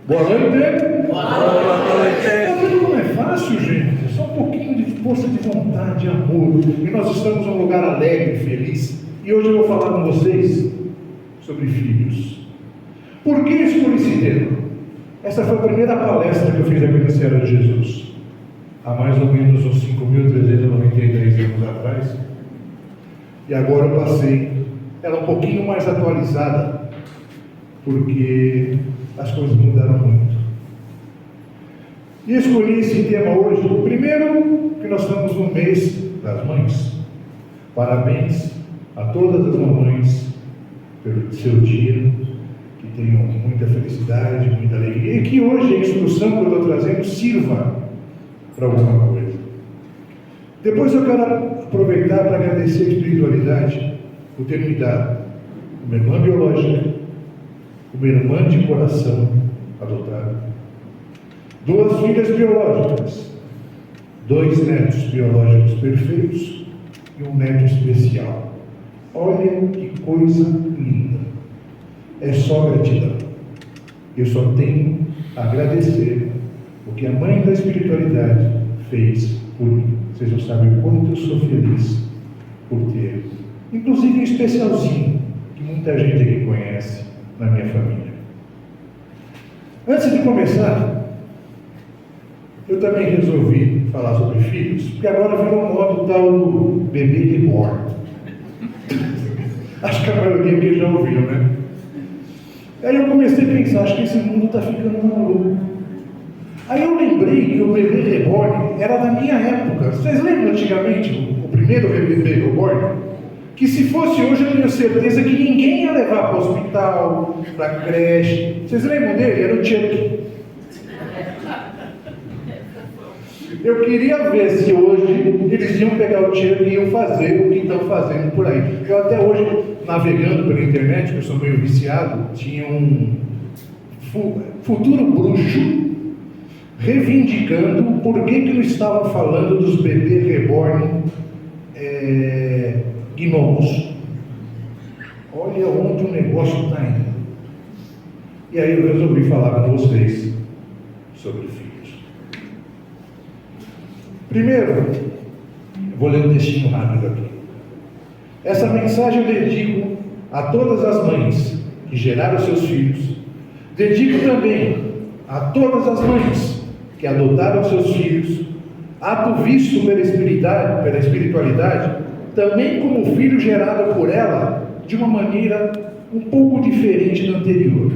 Boa noite. Boa noite. Está vendo como é fácil, gente? É só um pouquinho de força de vontade, amor. E nós estamos num lugar alegre, feliz. E hoje eu vou falar com vocês sobre filhos. Por que escolhi esse tema? Essa foi a primeira palestra que eu fiz aqui na Serra de Jesus, há mais ou menos uns 5.393 anos atrás. E agora eu passei ela um pouquinho mais atualizada, porque as coisas mudaram muito. E escolhi esse tema hoje, primeiro, que nós estamos no mês das mães. Parabéns a todas as mamães pelo seu dia, que tenham muita felicidade, muita alegria, e que hoje a instrução que eu estou trazendo sirva para alguma coisa. Depois eu quero aproveitar para agradecer a espiritualidade por ter me dado uma irmã biológica, uma irmã de coração adotada, 2 filhas biológicas, 2 netos biológicos perfeitos e um neto especial. Olha que coisa linda. É só gratidão. Eu só tenho a agradecer o que a mãe da espiritualidade fez por mim. Vocês não sabem o quanto eu sou feliz por ter, inclusive um especialzinho, que muita gente aqui conhece na minha família. Antes de começar, eu também resolvi falar sobre filhos, porque agora virou moda o tal do bebê reborn. Acho que a maioria aqui já ouviu, né? Aí eu comecei a pensar, acho que esse mundo está ficando maluco. Aí eu lembrei que o bebê reborn era da minha época. Vocês lembram antigamente o primeiro bebê reborn? Que se fosse hoje eu tenho certeza que ninguém ia levar para o hospital, para a creche. Vocês lembram dele? Era o Chuck. Eu queria ver se hoje eles iam pegar o Chuck e iam fazer o que estão fazendo por aí. Eu até hoje, navegando pela internet, que eu sou meio viciado, tinha um futuro bruxo reivindicando por que não estavam falando dos bebês reborn gnomos. Olha onde o negócio está indo. E aí eu resolvi falar com vocês sobre filhos. Primeiro, eu vou ler um textinho rápido aqui. Essa mensagem eu dedico a todas as mães que geraram seus filhos. Dedico também a todas as mães que adotaram seus filhos, ato visto pela espiritualidade, também como filho gerado por ela, de uma maneira um pouco diferente da anterior.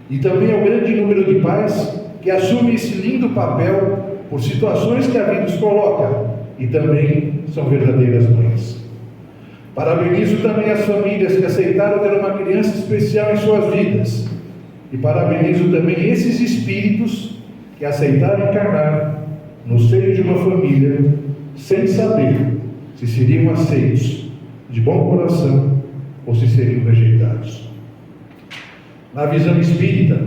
E também ao grande número de pais que assumem esse lindo papel por situações que a vida os coloca, e também são verdadeiras mães. Parabenizo também as famílias que aceitaram ter uma criança especial em suas vidas, e parabenizo também esses espíritos que aceitaram encarnar no seio de uma família sem saber se seriam aceitos de bom coração ou se seriam rejeitados. Na visão espírita,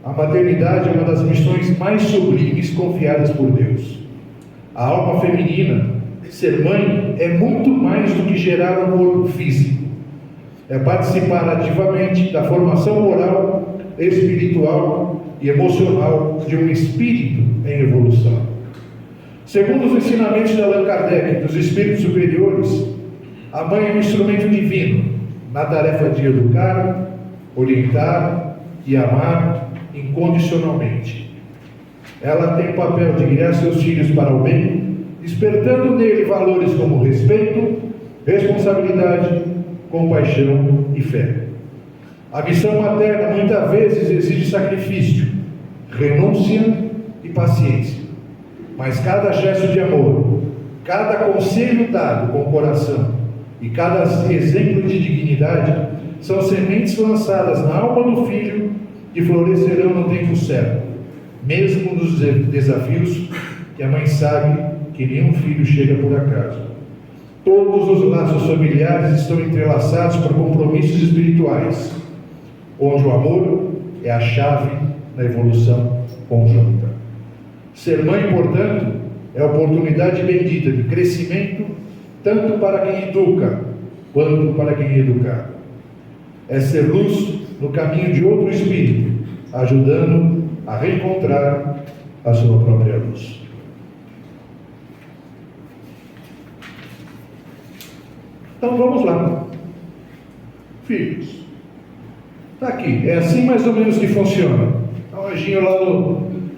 a maternidade é uma das missões mais sublimes confiadas por Deus. A alma feminina, ser mãe, é muito mais do que gerar amor físico. É participar ativamente da formação moral, espiritual e emocional de um espírito em evolução. Segundo os ensinamentos de Allan Kardec, dos espíritos superiores, a mãe é um instrumento divino na tarefa de educar, orientar e amar incondicionalmente. Ela tem o papel de guiar seus filhos para o bem, despertando nele valores como respeito, responsabilidade, compaixão e fé. A missão materna muitas vezes exige sacrifício, renúncia e paciência. Mas cada gesto de amor, cada conselho dado com o coração e cada exemplo de dignidade são sementes lançadas na alma do filho que florescerão no tempo certo, mesmo nos desafios que a mãe sabe que nenhum filho chega por acaso. Todos os laços familiares estão entrelaçados por compromissos espirituais, onde o amor é a chave na evolução conjunta. Ser mãe, portanto, é a oportunidade bendita de crescimento, tanto para quem educa, quanto para quem é educado. É ser luz no caminho de outro espírito, ajudando a reencontrar a sua própria luz. Então vamos lá. Filhos, está aqui, é assim mais ou menos que funciona. Está um anjinho lá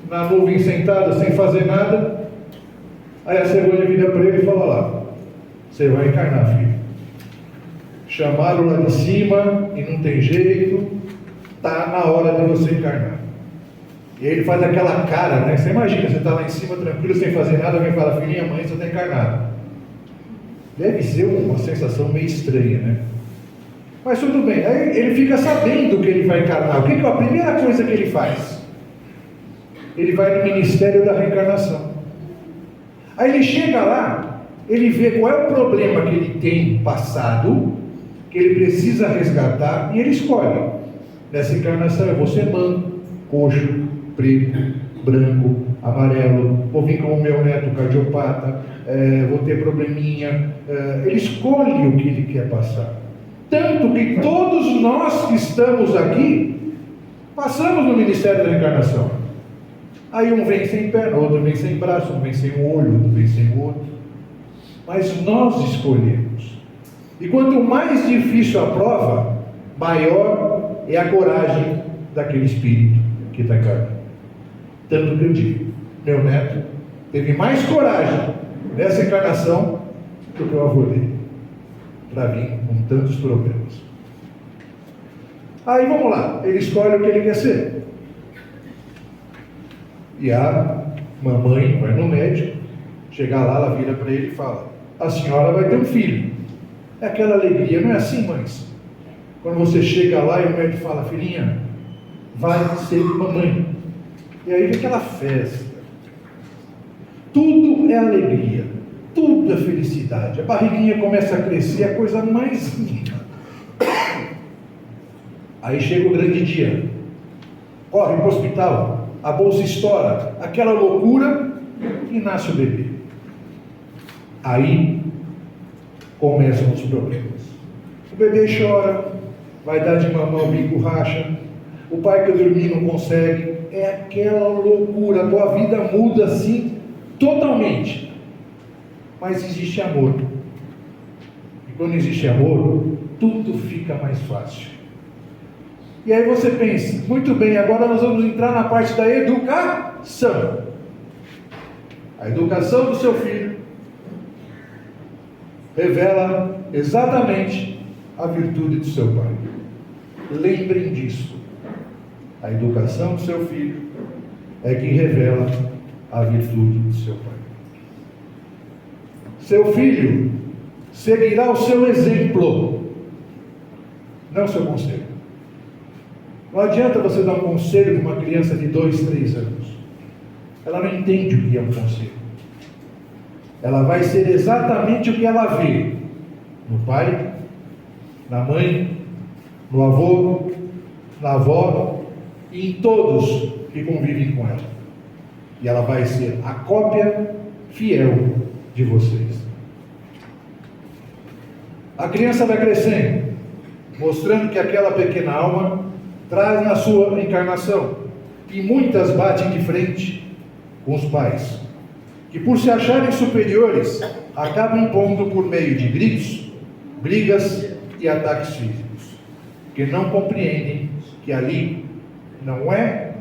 na nuvem sentado, sem fazer nada. Aí a cegonha vira para ele e fala lá: você vai encarnar, filho. Chamaram lá de cima e não tem jeito, está na hora de você encarnar. E aí ele faz aquela cara, né? Você imagina, você está lá em cima tranquilo, sem fazer nada, alguém fala: filhinha, mãe, você está encarnado. Deve ser uma sensação meio estranha, né? Mas tudo bem, aí ele fica sabendo que ele vai encarnar. O que é a primeira coisa que ele faz? Ele vai no Ministério da Reencarnação. Aí ele chega lá, ele vê qual é o problema que ele tem passado, que ele precisa resgatar, e ele escolhe. Nessa encarnação eu vou ser manco, coxo, preto, branco, amarelo, vou vir como meu neto cardiopata, vou ter probleminha. Ele escolhe o que ele quer passar. Tanto que todos nós que estamos aqui passamos no Ministério da Reencarnação. Aí um vem sem perna, outro vem sem braço, um vem sem um olho, outro vem sem o outro. Mas nós escolhemos. E quanto mais difícil a prova, maior é a coragem daquele espírito que está encarnando. Tanto que eu digo, meu neto teve mais coragem nessa encarnação do que o avô dele, para vir com tantos problemas. Aí vamos lá, ele escolhe o que ele quer ser. E a mamãe vai no médico, chega lá, ela vira para ele e fala: a senhora vai ter um filho. É aquela alegria, não é assim, mães? Quando você chega lá e o médico fala: filhinha, vai ser mamãe. E aí vem aquela festa. Tudo é alegria, tudo é felicidade. A barriguinha começa a crescer, a coisa mais linda. Aí chega o grande dia. Corre para o hospital, a bolsa estoura, aquela loucura, e nasce o bebê. Aí começam os problemas. O bebê chora, vai dar de mamar, o bico racha, o pai que dormir não consegue. É aquela loucura, a tua vida muda assim totalmente. Mas existe amor. E quando existe amor, tudo fica mais fácil. E aí você pensa: muito bem, agora nós vamos entrar na parte da educação. A educação do seu filho revela exatamente a virtude do seu pai. Lembrem disso. A educação do seu filho é que revela a virtude do seu pai. Seu filho seguirá o seu exemplo, não o seu conselho. Não adianta você dar um conselho para uma criança de 2, 3 anos. Ela não entende o que é um conselho. Ela vai ser exatamente o que ela vê no pai, na mãe, no avô, na avó e em todos que convivem com ela. E ela vai ser a cópia fiel de vocês. A criança vai crescendo, mostrando que aquela pequena alma traz na sua encarnação, e muitas batem de frente com os pais, que por se acharem superiores, acabam impondo por meio de gritos, brigas e ataques físicos, que não compreendem que ali não é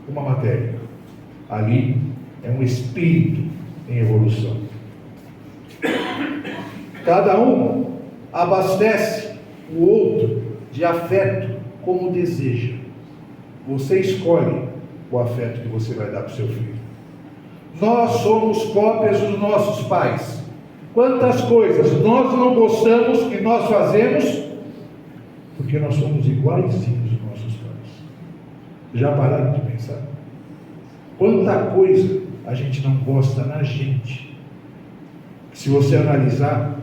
uma matéria, ali é um espírito em evolução. Cada um abastece o outro de afeto como deseja. Você escolhe o afeto que você vai dar para o seu filho. Nós somos cópias dos nossos pais. Quantas coisas nós não gostamos que nós fazemos porque nós somos iguaizinhos aos nossos pais. Já pararam de pensar? Quanta coisa a gente não gosta na gente. Se você analisar,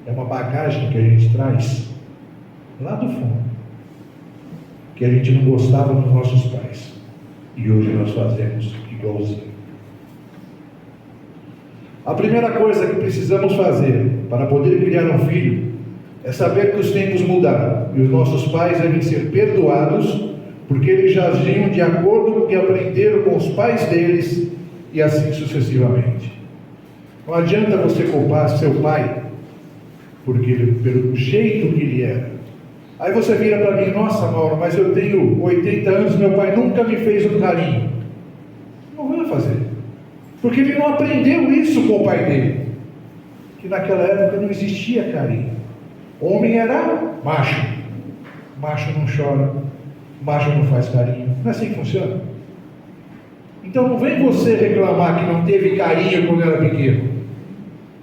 é uma bagagem que a gente traz lá do fundo, que a gente não gostava dos nossos pais, e hoje nós fazemos igualzinho. A primeira coisa que precisamos fazer para poder criar um filho é saber que os tempos mudaram e os nossos pais devem ser perdoados porque eles já agiam de acordo com o que aprenderam com os pais deles, e assim sucessivamente. Não adianta você culpar seu pai, porque pelo jeito que ele era. Aí você vira para mim: nossa, Mauro, mas eu tenho 80 anos, meu pai nunca me fez um carinho. Não vai fazer, porque ele não aprendeu isso com o pai dele, que naquela época não existia carinho. Homem era macho, macho não chora, macho não faz carinho. Não é assim que funciona? Então não vem você reclamar que não teve carinho quando era pequeno,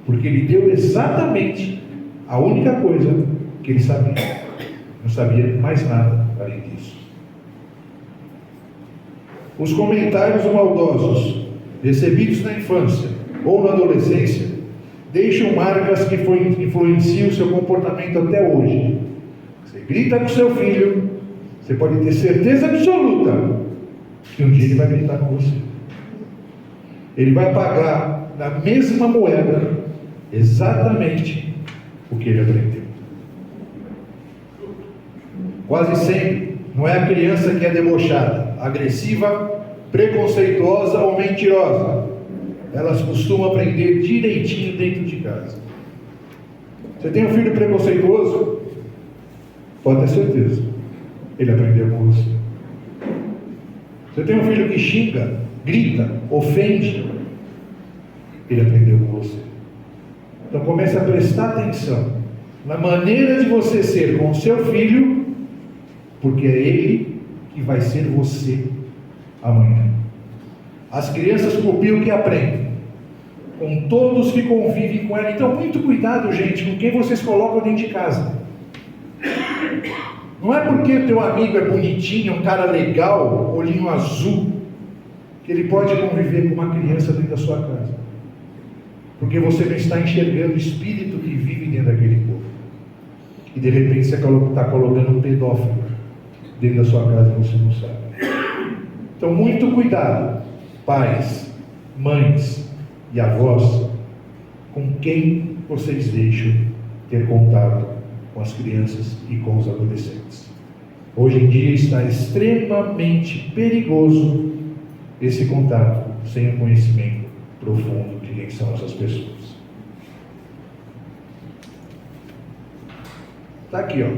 porque ele deu exatamente a única coisa que ele sabia. Não sabia mais nada além disso. Os comentários maldosos recebidos na infância ou na adolescência deixam marcas que influenciam o seu comportamento até hoje. Você grita com seu filho, você pode ter certeza absoluta que um dia ele vai gritar com você. Ele vai pagar na mesma moeda exatamente o que ele aprendeu. Quase sempre não é a criança que é debochada, agressiva, preconceituosa ou mentirosa. Elas costumam aprender direitinho dentro de casa. Você tem um filho preconceituoso? Pode ter certeza, ele aprendeu com você. Você tem um filho que xinga, grita, ofende, ele aprendeu com você. Então comece a prestar atenção na maneira de você ser com o seu filho, porque é ele que vai ser você amanhã. As crianças copiam o que aprendem, com todos que convivem com ela. Então muito cuidado, gente, com quem vocês colocam dentro de casa. Não é porque o teu amigo é bonitinho, um cara legal, olhinho azul, que ele pode conviver com uma criança dentro da sua casa, porque você não está enxergando o espírito que vive dentro daquele corpo. E de repente você está colocando um pedófilo dentro da sua casa e você não sabe. Então muito cuidado, pais, mães e avós, com quem vocês deixam ter contato com as crianças e com os adolescentes. Hoje em dia está extremamente perigoso esse contato sem o conhecimento profundo de quem são essas pessoas. Está aqui, ó.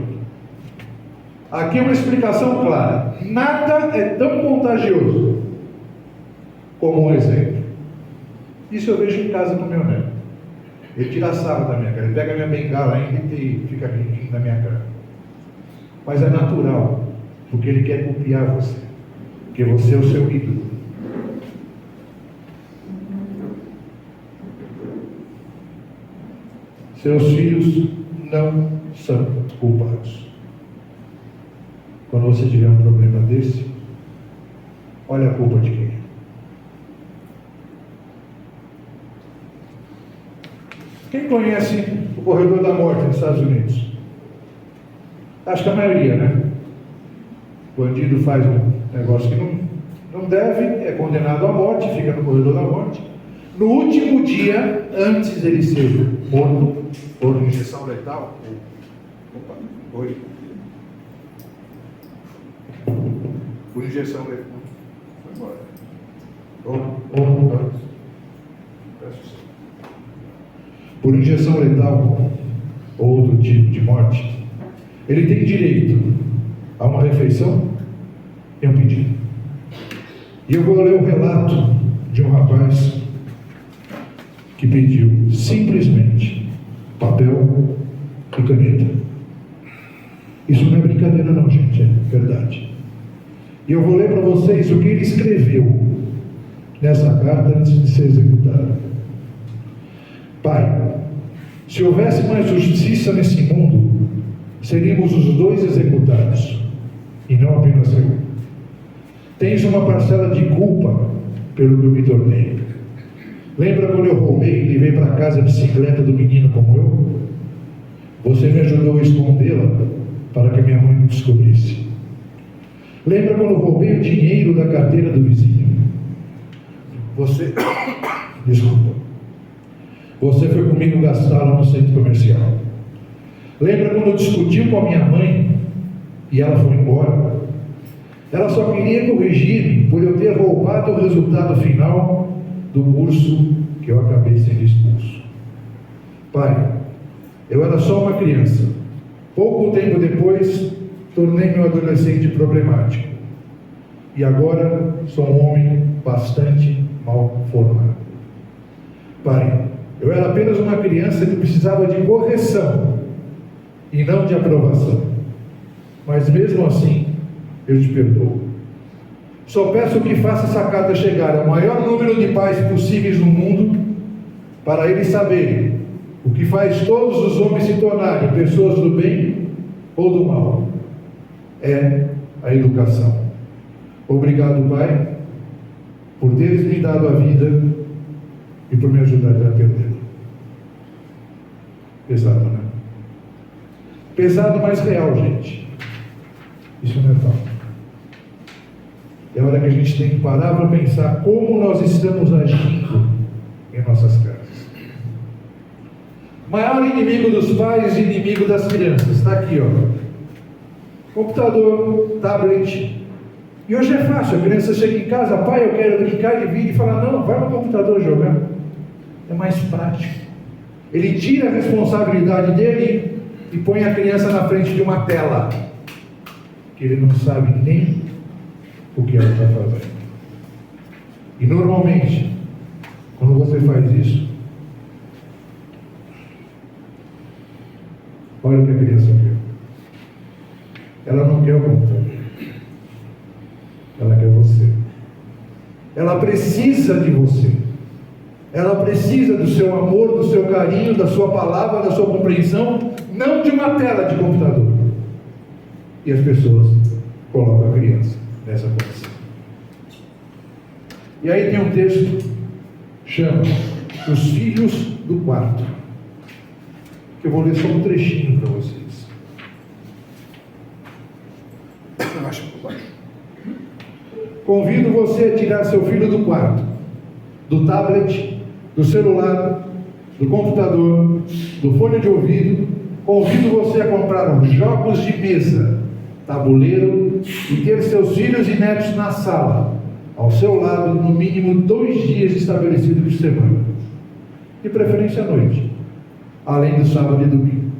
Aqui é uma explicação clara. Nada é tão contagioso como um exemplo. Isso eu vejo em casa com meu neto. Ele tira sarro da minha cara, ele pega a minha bengala ainda e fica rindo na minha cara. Mas é natural, porque ele quer copiar você, porque você é o seu ídolo. Seus filhos não são culpados. Quando você tiver um problema desse, olha a culpa de quem é. Quem conhece o corredor da morte nos Estados Unidos? Acho que a maioria, né? O bandido faz um negócio que não deve, é condenado à morte, fica no corredor da morte. No último dia, antes dele ser morto, por injeção letal, por injeção letal, foi embora. Por injeção letal ou outro tipo de morte, ele tem direito a uma refeição e um pedido. E eu vou ler o relato de um rapaz que pediu simplesmente papel e caneta. Isso não é brincadeira não, gente, é verdade. E eu vou ler para vocês o que ele escreveu nessa carta antes de ser executado. Pai, se houvesse mais justiça nesse mundo, seríamos os dois executados, e não apenas eu. Tens uma parcela de culpa pelo que eu me tornei. Lembra quando eu roubei e levei para casa a bicicleta do menino como eu? Você me ajudou a escondê-la para que a minha mãe não descobrisse. Lembra quando eu roubei o dinheiro da carteira do vizinho? Desculpa. Você foi comigo gastá-la no centro comercial. Lembra quando eu discuti com a minha mãe e ela foi embora? Ela só queria corrigir-me por eu ter roubado o resultado final do curso que eu acabei sendo expulso. Pai, eu era só uma criança. Pouco tempo depois, tornei-me um adolescente problemático. E agora sou um homem bastante mal formado. Pai, eu era apenas uma criança que precisava de correção e não de aprovação. Mas mesmo assim, eu te perdoo. Só peço que faça essa carta chegar ao maior número de pais possíveis no mundo, para eles saberem o que faz todos os homens se tornarem pessoas do bem ou do mal. É a educação. Obrigado, Pai, por teres me dado a vida e por me ajudar a perdê-la. Pesado, né? Pesado, mas real, gente. Isso não é tal. É hora que a gente tem que parar para pensar como nós estamos agindo em nossas casas. Maior inimigo dos pais e inimigo das crianças. Está aqui, ó. Computador, tablet. E hoje é fácil. A criança chega em casa, pai, eu quero brincar, ele vira e fala, não, vai no computador jogar. É mais prático. Ele tira a responsabilidade dele e põe a criança na frente de uma tela, que ele não sabe nem o que ela está fazendo. E normalmente, quando você faz isso, olha o que a criança quer. Ela não quer o computador. Ela quer você. Ela precisa de você. Ela precisa do seu amor, do seu carinho, da sua palavra, da sua compreensão, não de uma tela de computador. E as pessoas colocam a criança nessa condição. E aí tem um texto, chama Os Filhos do Quarto, que eu vou ler só um trechinho para vocês. Convido você a tirar seu filho do quarto, do tablet, do celular, do computador, do fone de ouvido. Convido você a comprar uns jogos de mesa, tabuleiro, e ter seus filhos e netos na sala, ao seu lado, no mínimo 2 dias estabelecidos por semana, de preferência à noite, além do sábado e domingo.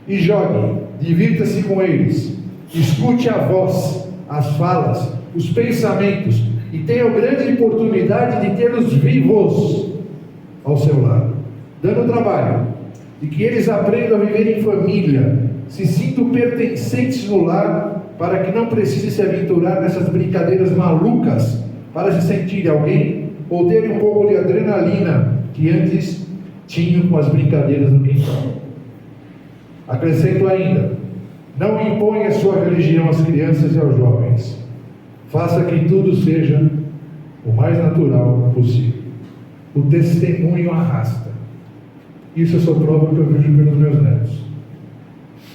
E jogue, divirta-se com eles, escute a voz, as falas, os pensamentos, e tenha a grande oportunidade de tê-los vivos ao seu lado, dando trabalho, de que eles aprendam a viver em família, se sintam pertencentes no lar, para que não precisem se aventurar nessas brincadeiras malucas, para se sentirem alguém, ou terem um pouco de adrenalina, que antes tinham com as brincadeiras no quintal. Acrescento ainda, não imponha sua religião às crianças e aos jovens. Faça que tudo seja o mais natural possível. O testemunho arrasta. Isso é só prova que eu vejo pelos meus netos.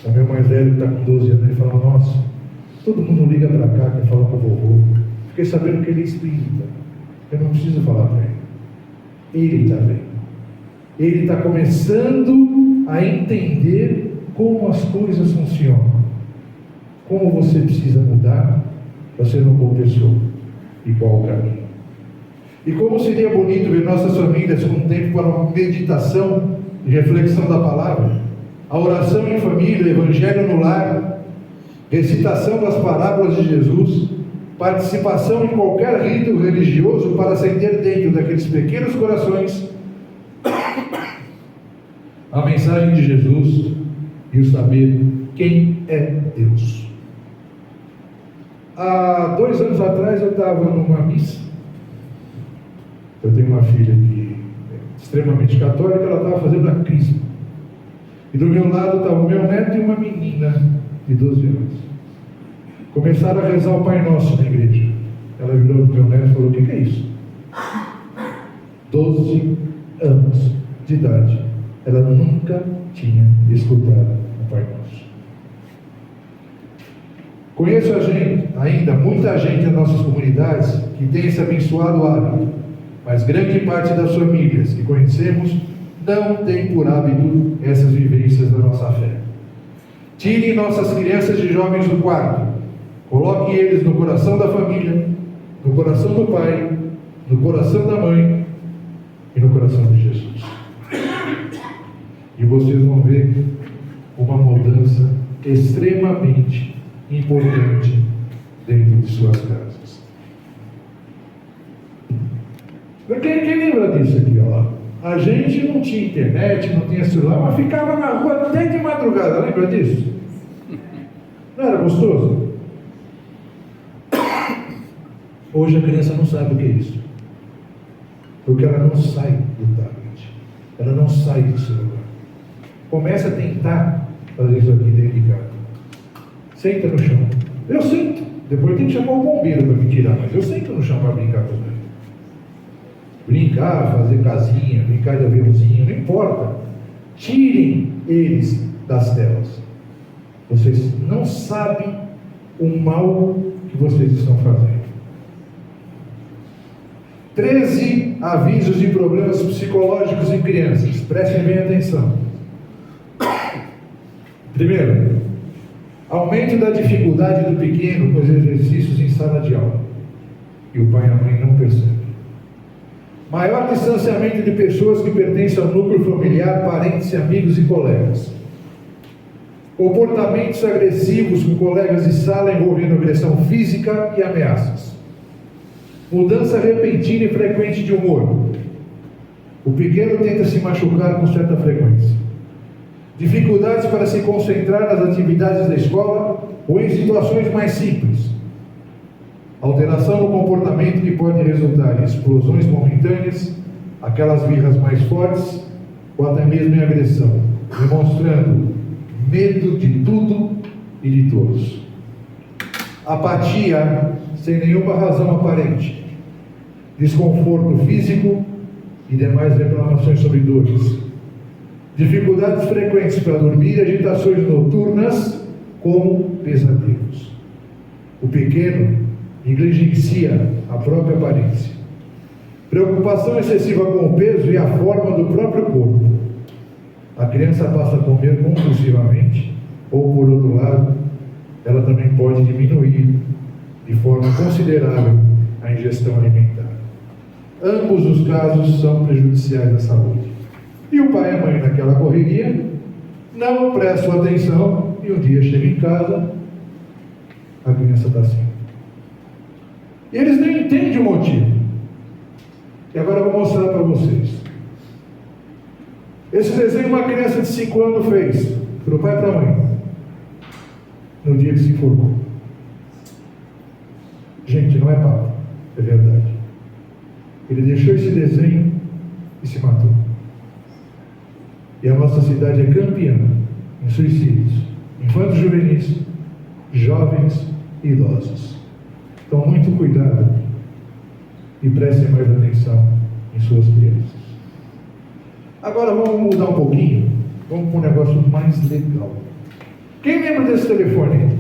O meu mais velho está com 12 anos, ele fala, nossa, todo mundo liga para cá que fala com o vovô. Fiquei sabendo que ele é espírita. Eu não preciso falar para ele. Ele está vendo. Ele está começando a entender como as coisas funcionam. Como você precisa mudar para ser uma boa pessoa. E qual o caminho. E como seria bonito ver nossas famílias com tempo para uma meditação e reflexão da palavra, a oração em família, evangelho no lar, recitação das parábolas de Jesus, participação em qualquer rito religioso para acender dentro daqueles pequenos corações a mensagem de Jesus e o saber quem é Deus. Há 2 anos atrás eu estava numa missa. Eu tenho uma filha que é extremamente católica, ela estava fazendo a crisma. E do meu lado estava o meu neto e uma menina de 12 anos. Começaram a rezar o Pai Nosso na igreja. Ela virou para o meu neto e falou, o que é isso? 12 anos de idade. Ela nunca tinha escutado o Pai Nosso. Conheço ainda muita gente nas nossas comunidades que tem esse abençoado hábito, mas grande parte das famílias que conhecemos não tem por hábito essas vivências da nossa fé. Tirem nossas crianças e jovens do quarto, Coloque eles no coração da família, no coração do pai, no coração da mãe e no coração de Jesus. E vocês vão ver uma mudança extremamente importante dentro de suas casas. Quem lembra disso aqui? Ó? A gente não tinha internet, não tinha celular, mas ficava na rua até de madrugada. Lembra disso? Não era gostoso? Hoje a criança não sabe o que é isso. Porque ela não sai do tablet. Ela não sai do celular. Começa a tentar fazer isso aqui dentro de casa. Senta no chão. Eu sento. Depois tem que chamar o bombeiro para me tirar, mas eu sento no chão para brincar com ele. Brincar, fazer casinha, brincar de aviãozinho, não importa. Tirem eles das telas. Vocês não sabem o mal que vocês estão fazendo. 13 avisos de problemas psicológicos em crianças. Prestem bem atenção. Primeiro, aumento da dificuldade do pequeno com os exercícios em sala de aula. E o pai e a mãe não percebem. Maior distanciamento de pessoas que pertencem ao núcleo familiar, parentes, amigos e colegas. Comportamentos agressivos com colegas de sala envolvendo agressão física e ameaças. Mudança repentina e frequente de humor. O pequeno tenta se machucar com certa frequência. Dificuldades para se concentrar nas atividades da escola ou em situações mais simples. Alteração no comportamento que pode resultar em explosões momentâneas, aquelas birras mais fortes, ou até mesmo em agressão, demonstrando medo de tudo e de todos. Apatia, sem nenhuma razão aparente. Desconforto físico e demais reclamações sobre dores. Dificuldades frequentes para dormir e agitações noturnas, como pesadelos. O pequeno negligencia a própria aparência. Preocupação excessiva com o peso e a forma do próprio corpo. A criança passa a comer compulsivamente, ou por outro lado, ela também pode diminuir de forma considerável a ingestão alimentar. Ambos os casos são prejudiciais à saúde. E o pai e a mãe, naquela correria, não prestam atenção e um dia chega em casa, a criança está assim. E eles nem entendem o motivo. E agora eu vou mostrar para vocês. Esse desenho uma criança de 5 anos fez, para o pai e para a mãe, no dia que se formou. Gente, não é papo, é verdade. Ele deixou esse desenho e se matou. E a nossa cidade é campeã em suicídios, infantos juvenis, jovens e idosos. Então, muito cuidado e prestem mais atenção em suas crianças. Agora vamos mudar um pouquinho, vamos para um negócio mais legal. Quem lembra desse telefone?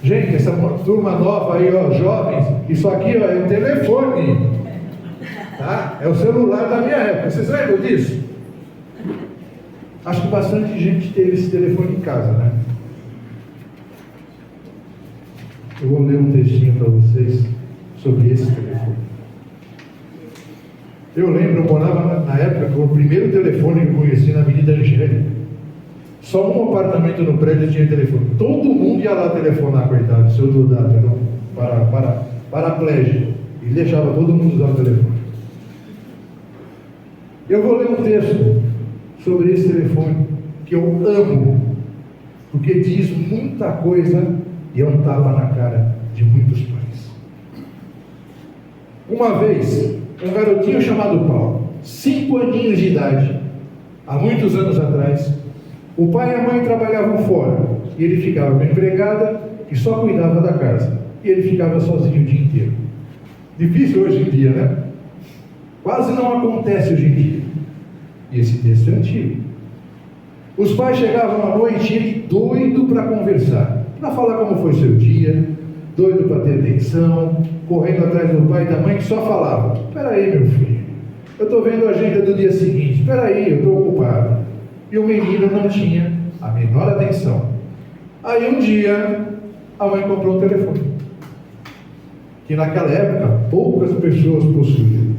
Gente, essa turma nova aí, ó, jovens, isso aqui, ó, é um telefone, tá? É o celular da minha época. Vocês lembram disso? Acho que bastante gente teve esse telefone em casa, né? Eu vou ler um textinho para vocês sobre esse telefone. Eu lembro, eu morava na época que o primeiro telefone que eu conheci na Avenida Angélica. Só um apartamento no prédio tinha telefone. Todo mundo ia lá telefonar, coitado, seu Dodato, era paraplégico. E deixava todo mundo usar o telefone. Eu vou ler um texto sobre esse telefone, que eu amo, porque diz muita coisa e é um tapa na cara de muitos pais. Uma vez, um garotinho chamado Paulo, 5 aninhos de idade, há muitos anos atrás, o pai e a mãe trabalhavam fora, e ele ficava com a empregada, que só cuidava da casa, e ele ficava sozinho o dia inteiro. Difícil hoje em dia, né? Quase não acontece hoje em dia. E esse texto é antigo. Os pais chegavam à noite e ele doido para conversar, para falar como foi seu dia, doido para ter atenção, correndo atrás do pai e da mãe que só falavam: espera aí, meu filho, eu estou vendo a agenda do dia seguinte, espera aí, eu estou ocupado. E o menino não tinha a menor atenção. Aí um dia, A mãe comprou um telefone, que naquela época poucas pessoas possuíam.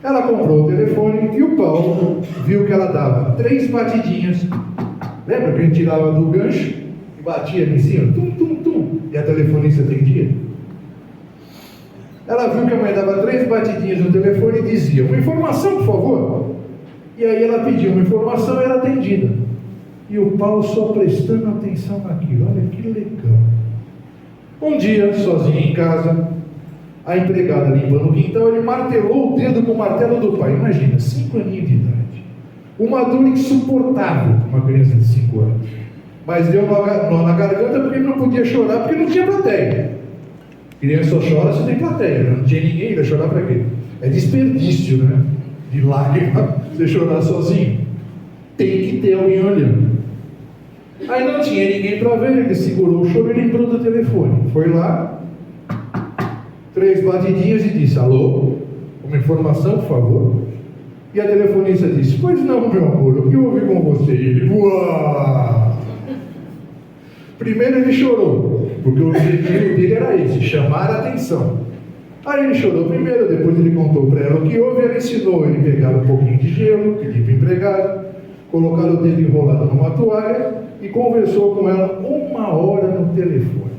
Ela comprou o telefone e o Paulo viu que ela dava 3 batidinhas. Lembra que a gente tirava do gancho e batia ali em cima? Tum, tum, tum. E a telefonista atendia? Ela viu que a mãe dava 3 batidinhas no telefone e dizia: uma informação, por favor. E aí ela pediu uma informação e era atendida. E o Paulo só prestando atenção naquilo. Olha que legal. Um dia, sozinho em casa, a empregada limpando o quintal, ele martelou o dedo com o martelo do pai. Imagina, 5 aninhos de idade. Uma dor insuportável para uma criança de 5 anos. Mas deu nó na garganta porque ele não podia chorar, porque não tinha plateia. Criança só chora se tem plateia, né? Não tinha ninguém, vai chorar para quê? É desperdício, né? De lágrima, você chorar sozinho. Tem que ter alguém olhando. Aí não tinha ninguém para ver, ele segurou o choro e lembrou do telefone. Foi lá, 3 batidinhas e disse: alô, uma informação, por favor. E a telefonista disse: pois não, meu amor, o que houve com você? E ele: uau! Primeiro ele chorou, porque o objetivo dele era esse, chamar a atenção. Aí ele chorou primeiro, depois ele contou para ela o que houve, ela ensinou ele a pegar um pouquinho de gelo, pedir para o empregado, colocar o dedo enrolado numa toalha e conversou com ela 1 hora no telefone.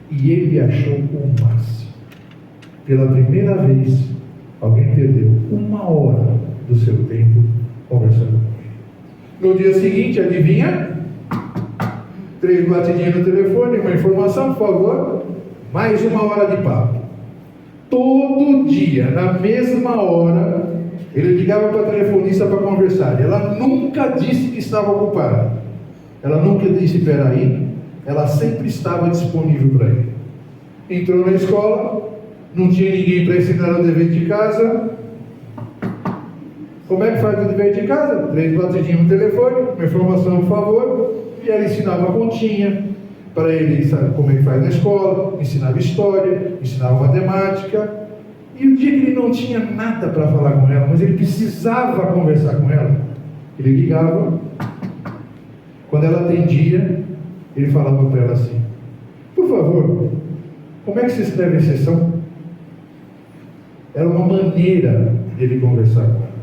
E ele achou o máximo. Pela primeira vez, alguém perdeu 1 hora do seu tempo conversando com ele. No dia seguinte, adivinha? 3 batidinhas no telefone, uma informação, por favor. Mais 1 hora de papo. Todo dia, na mesma hora, ele ligava para a telefonista para conversar. Ela nunca disse que estava ocupada. Ela nunca disse: peraí. Ela sempre estava disponível para ele. Entrou na escola, não tinha ninguém para ensinar o dever de casa. Como é que faz o dever de casa? 3 batidinhas no telefone, uma informação, por favor. E ela ensinava a continha para ele, sabe como é que faz na escola, ensinava história, ensinava matemática. E o dia que ele não tinha nada para falar com ela, mas ele precisava conversar com ela, ele ligava. Quando ela atendia, ele falava para ela assim: por favor, como é que se escreve exceção? Era uma maneira dele conversar com ela.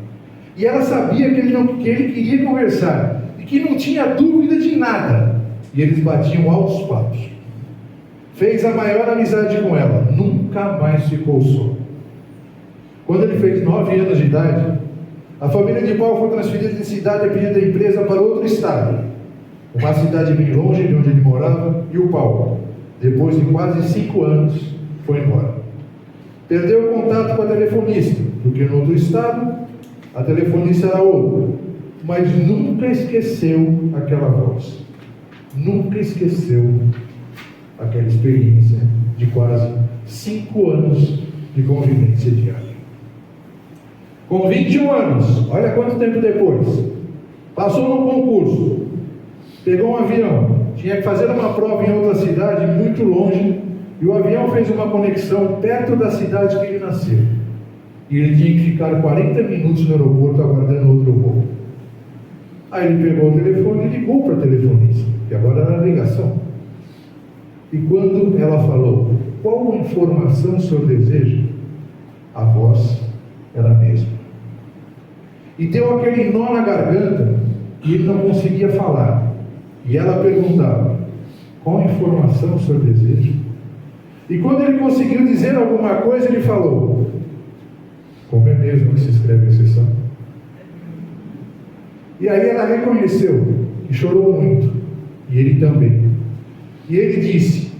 E ela sabia que ele queria conversar e que não tinha dúvida de nada. E eles batiam altos papos. Fez a maior amizade com ela, nunca mais ficou só. Quando ele fez 9 anos de idade, a família de Paulo foi transferida de cidade a pedido da empresa para outro estado, uma cidade bem longe de onde ele morava. E o Paulo, depois de quase 5 anos, foi embora. Perdeu o contato com a telefonista, porque no outro estado a telefonista era outra, mas nunca esqueceu aquela voz, nunca esqueceu aquela experiência de quase 5 anos de convivência diária. Com 21 anos, olha quanto tempo depois, passou no concurso, pegou um avião, tinha que fazer uma prova em outra cidade muito longe, e o avião fez uma conexão perto da cidade que ele nasceu. E ele tinha que ficar 40 minutos no aeroporto aguardando outro voo. Aí ele pegou o telefone e ligou para a telefonista, que agora era a ligação. E quando ela falou: qual informação o senhor deseja? A voz era a mesma. E deu aquele nó na garganta e ele não conseguia falar. E ela perguntava: qual informação o senhor deseja? E quando ele conseguiu dizer alguma coisa, ele falou: como é mesmo que se escreve exceção? E aí ela reconheceu e chorou muito, e ele também. E ele disse: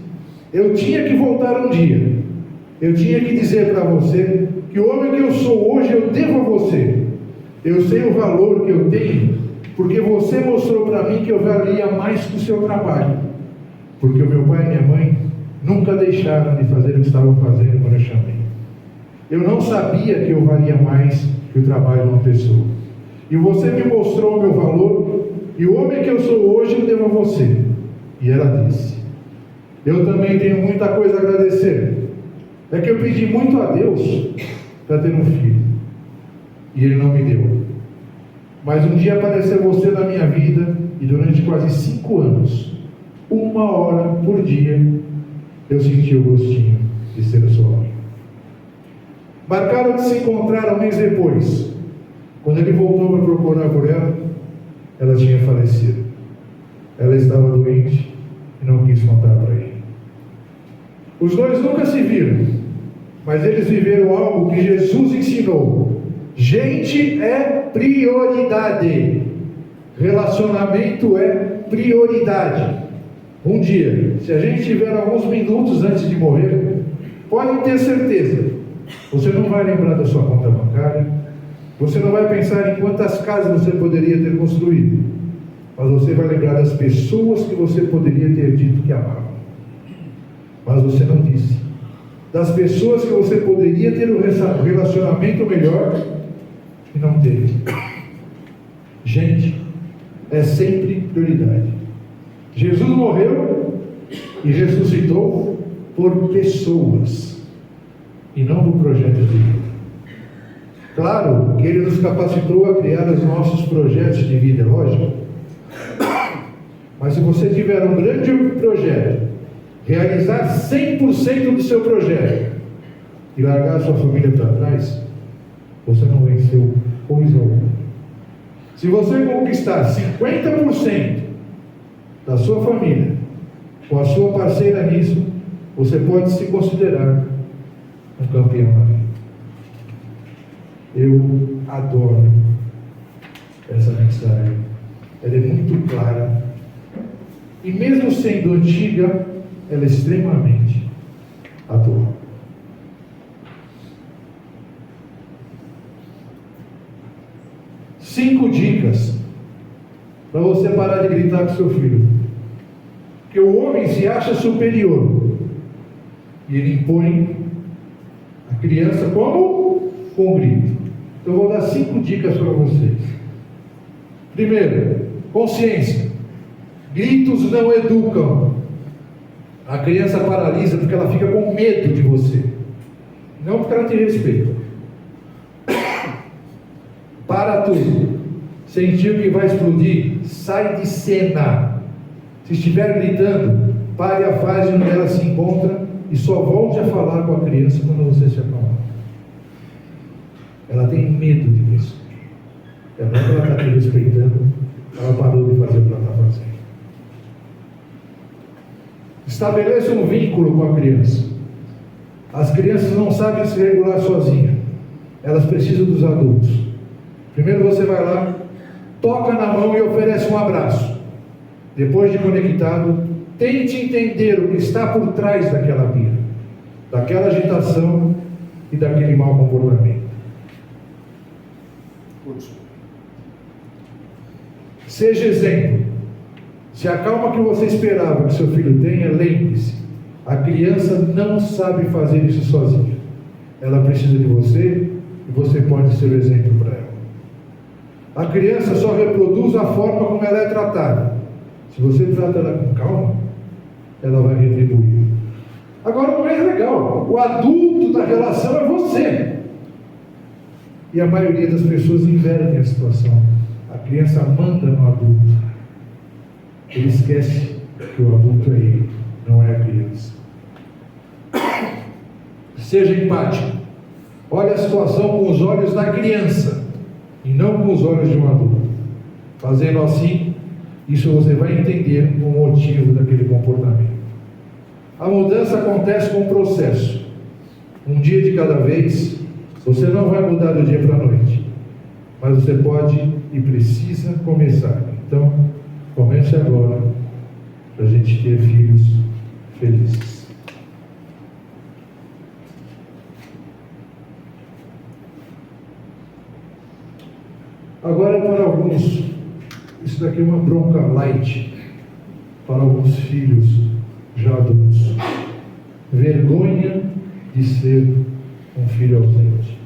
eu tinha que voltar um dia, eu tinha que dizer para você que o homem que eu sou hoje eu devo a você. Eu sei o valor que eu tenho, porque você mostrou para mim que eu valia mais que o seu trabalho, porque o meu pai e minha mãe nunca deixaram de fazer o que estavam fazendo quando eu chamei. Eu não sabia que eu valia mais que o trabalho de uma pessoa. E você me mostrou o meu valor, e o homem que eu sou hoje eu devo a você. E ela disse: eu também tenho muita coisa a agradecer. É que eu pedi muito a Deus para ter um filho, e Ele não me deu. Mas um dia apareceu você na minha vida, e durante quase 5 anos, 1 hora por dia, eu senti o gostinho de ser a sua mãe. Marcaram de se encontrar um mês depois. Quando ele voltou para procurar por ela tinha falecido. Ela estava doente e não quis contar para ele. Os dois nunca se viram, mas eles viveram algo que Jesus ensinou. Gente é prioridade. Relacionamento é prioridade. Um dia, se a gente tiver alguns minutos antes de morrer, podem ter certeza, você não vai lembrar da sua conta bancária, você não vai pensar em quantas casas você poderia ter construído, mas você vai lembrar das pessoas que você poderia ter dito que amava, mas você não disse, das pessoas que você poderia ter um relacionamento melhor e não teve. Gente, é sempre prioridade. Jesus morreu e ressuscitou por pessoas e não por projetos de vida. Claro que Ele nos capacitou a criar os nossos projetos de vida, lógico. Mas se você tiver um grande projeto, realizar 100% do seu projeto e largar a sua família para trás, você não venceu coisa alguma. Se você conquistar 50% da sua família com a sua parceira nisso, você pode se considerar um campeão na vida. Eu adoro essa mensagem. Ela é muito clara e, mesmo sendo antiga, ela é extremamente atual. Cinco dicas para você parar de gritar com seu filho. Porque o homem se acha superior e ele impõe a criança como um grito. Então eu vou dar 5 dicas para vocês. Primeiro, consciência. Gritos não educam. A criança paralisa porque ela fica com medo de você, não porque ela te respeita. Para tudo. Sentiu que vai explodir, sai de cena. Se estiver gritando, pare a fase onde ela se encontra e só volte a falar com a criança quando você se acalmar. Ela tem medo de você. Não é que ela está te respeitando, ela parou de fazer o que ela está fazendo. Estabeleça um vínculo com a criança. As crianças não sabem se regular sozinhas. Elas precisam dos adultos. Primeiro você vai lá, toca na mão e oferece um abraço. Depois de conectado, tente entender o que está por trás daquela birra, daquela agitação e daquele mau comportamento. Seja exemplo. Se a calma que você esperava que seu filho tenha, lembre-se, a criança não sabe fazer isso sozinha. Ela precisa de você e você pode ser o exemplo para ela. A criança só reproduz a forma como ela é tratada. Se você trata ela com calma, ela vai retribuir. Agora, o mais legal, o adulto da relação é você. E a maioria das pessoas invertem a situação. A criança manda no adulto. Ele esquece que o adulto é ele, não é a criança. Seja empático. Olhe a situação com os olhos da criança e não com os olhos de um adulto. Fazendo assim, isso você vai entender o motivo daquele comportamento. A mudança acontece com o processo. Um dia de cada vez. Você não vai mudar do dia para a noite, mas você pode e precisa começar. Então, comece agora, para a gente ter filhos felizes. Agora, para alguns, isso daqui é uma bronca light, para alguns filhos já adultos. Vergonha de ser um filho ausente.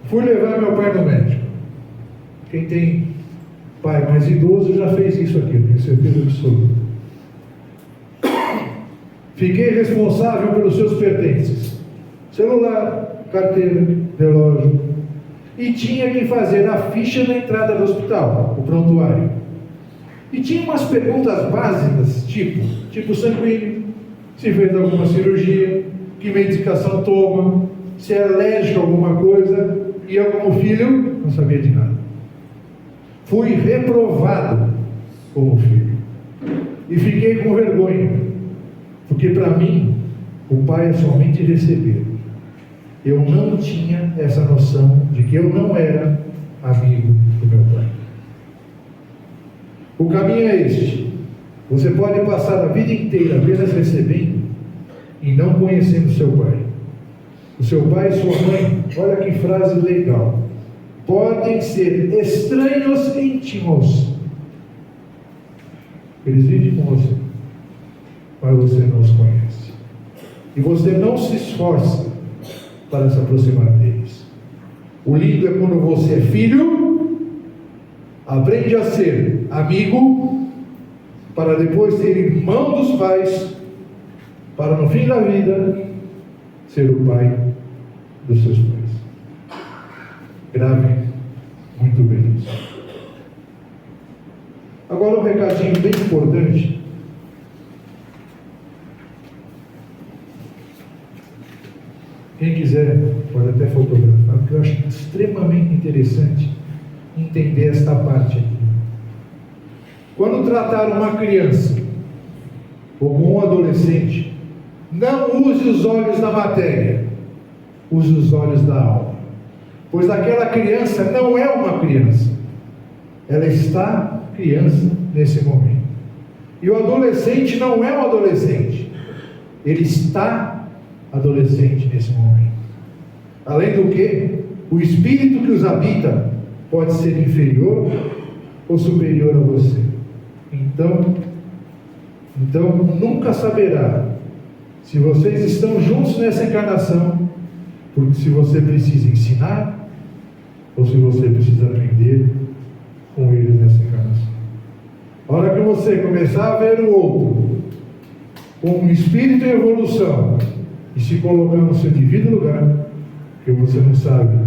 Fui levar meu pai no médico. Quem tem pai mais idoso já fez isso aqui, eu tenho certeza absoluta. Fiquei responsável pelos seus pertences: celular, carteira, relógio. E tinha que fazer a ficha na entrada do hospital, o prontuário. E tinha umas perguntas básicas, tipo sanguíneo, se fez alguma cirurgia, que medicação toma, se é alérgico a alguma coisa. E eu, como filho, não sabia de nada. Fui reprovado como filho. E fiquei com vergonha, porque para mim, o pai é somente receber. Eu não tinha essa noção de que eu não era amigo do meu pai. O caminho é este: você pode passar a vida inteira apenas recebendo e não conhecendo seu pai. O seu pai e sua mãe, olha que frase legal, podem ser estranhos íntimos. Eles vivem com você, mas você não os conhece. E você não se esforça para se aproximar deles. O lindo é quando você é filho, aprende a ser amigo, para depois ser irmão dos pais, para no fim da vida ser o pai dos seus pais. Gravem muito bem isso. Agora um recadinho bem importante. Quem quiser pode até fotografar, porque eu acho extremamente interessante entender esta parte aqui. Quando tratar uma criança ou um adolescente, não use os olhos da matéria, use os olhos da alma, pois aquela criança não é uma criança, ela está criança nesse momento. E o adolescente não é um adolescente, ele está adolescente nesse momento. Além do que, o espírito que os habita pode ser inferior ou superior a você. Então nunca saberá se vocês estão juntos nessa encarnação, porque se você precisa ensinar ou se você precisa aprender com eles nessa encarnação. A hora que você começar a ver o outro como um espírito em evolução e se colocar no seu devido lugar, porque você não sabe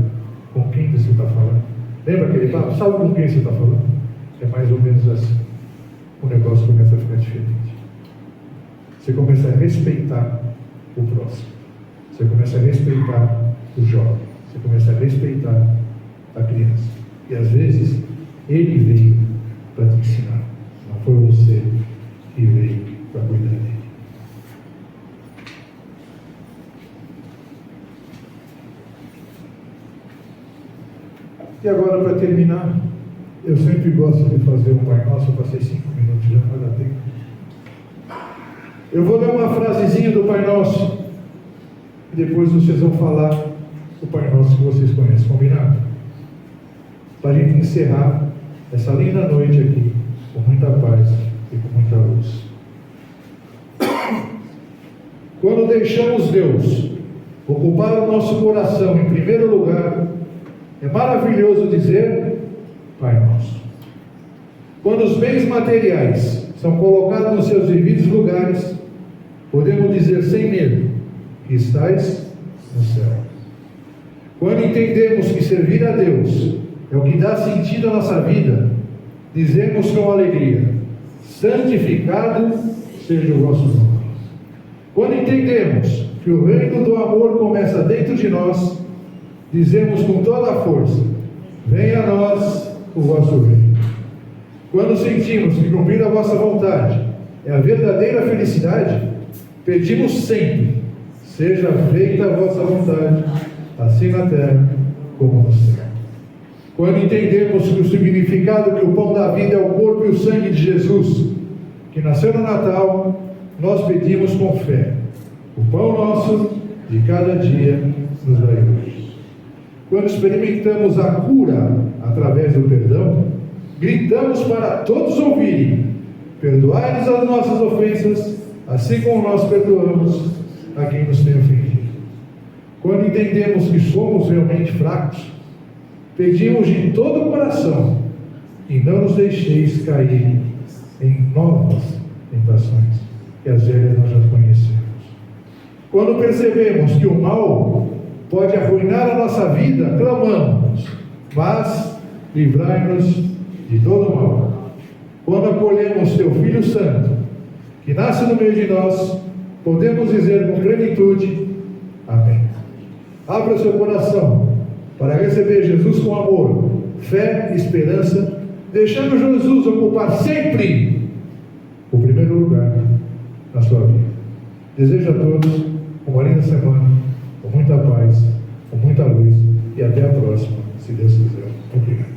com quem você está falando. Lembra aquele papo? Sabe com quem você está falando? É mais ou menos assim. O negócio começa a ficar diferente. Você começa a respeitar o próximo. Você começa a respeitar o jovem. Você começa a respeitar a criança. E às vezes, ele veio para te ensinar. Não foi você que veio para cuidar dele. E agora, para terminar, eu sempre gosto de fazer um Pai Nosso. Eu passei 5 minutos, já não dá tempo. Eu vou dar uma frasezinha do Pai Nosso e depois vocês vão falar o Pai Nosso que vocês conhecem, combinado? Para a gente encerrar essa linda noite aqui com muita paz e com muita luz. Quando deixamos Deus ocupar o nosso coração em primeiro lugar, é maravilhoso dizer Pai Nosso. Quando os bens materiais são colocados nos seus devidos lugares, podemos dizer sem medo que estais no céu. Quando entendemos que servir a Deus é o que dá sentido à nossa vida, dizemos com alegria: santificado seja o vosso nome. Quando entendemos que o reino do amor começa dentro de nós, dizemos com toda a força: venha a nós o vosso reino. Quando sentimos que cumprir a vossa vontade é a verdadeira felicidade, pedimos sempre: seja feita a vossa vontade, assim na terra como no céu. Quando entendemos que o significado que o pão da vida é o corpo e o sangue de Jesus, que nasceu no Natal, nós pedimos com fé: o pão nosso de cada dia nos dai hoje. Quando experimentamos a cura através do perdão, gritamos para todos ouvirem: perdoai-nos as nossas ofensas, assim como nós perdoamos a quem nos tem ofendido. Quando entendemos que somos realmente fracos, pedimos de todo o coração: e não nos deixeis cair em novas tentações, que as velhas nós já conhecemos. Quando percebemos que o mal pode arruinar a nossa vida, clamamos: mas livrai-nos de todo o mal. quando acolhemos Teu Filho Santo, que nasce no meio de nós, podemos dizer com plenitude: amém. Abra o seu coração para receber Jesus com amor, fé e esperança, deixando Jesus ocupar sempre o primeiro lugar na sua vida. Desejo a todos uma linda semana, com muita paz, com muita luz, e até a próxima, se Deus quiser. Obrigado.